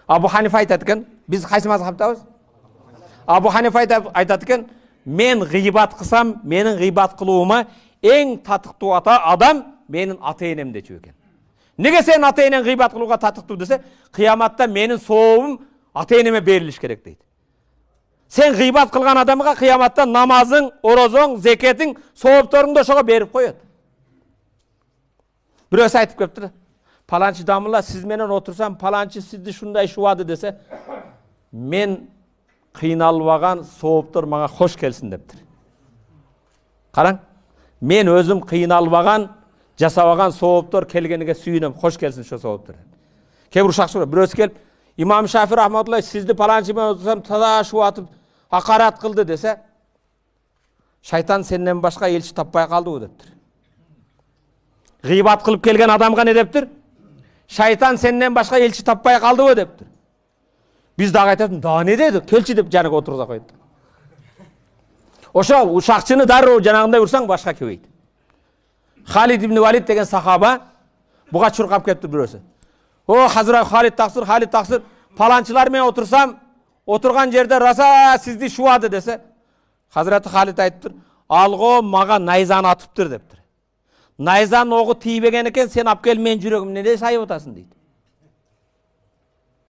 Абу Ханифа айтат экен, биз кайсы мазхабтабыз? Абу Ханифа айтат экен, мен гыйбат кылсам, менин гыйбат кылуума эң татыктуу адам менин ата-энем дечү экен. Неге сен ата-энең гыйбат кылууга татыктуу десе, кыяматта менин сообум ата-энеме берилиш керек дейт. Сен гыйбат кылган адамга кыяматта намазың, орозоң, зекетиң, соопторуңду ошого берип коет. Бирөөсү айтып кептир. Паланчы дамылла, сиз менен отурсам, паланчы сизди шундай шубады десе, мен кыйналбаган сооптор мага хош келсин дептир. Караң, мен өзүм кыйналбаган, жасабаган сооптор келгениге сүйүнөм, хош келсин ошо сооптор. Кээ бир ушакчы бирөөсү келип, имам Шафи рахматуллах сизди паланчы менен отурсам, таза шубатып, акарат кылды десе, шайтан сенден башка элчи таппай калдыбы дептир. Гыйбат кылып келген адамга не дептир? Шайтан сенден башка элчи таппай калдыбы дептир. Биз дагы айтат, да не деди? Келчи деп жаныга отуруза койду. Ошо ушакчыны дароо жанагындай урсаң башка кебейт. Халид ибн Валид деген сахаба буга чуркап кетти бирөөсү. О, Хазрат Халид таксыр, паланчылар менен отурсам, отурган жерде раса сизди шубады десе, Хазрат Халид айтыптыр, алго мага найзаны атыптыр дептир. Найзанын огу тийбеген экен, сен алып кел менин жүрөгүмдү эмне сайып атасың дейт.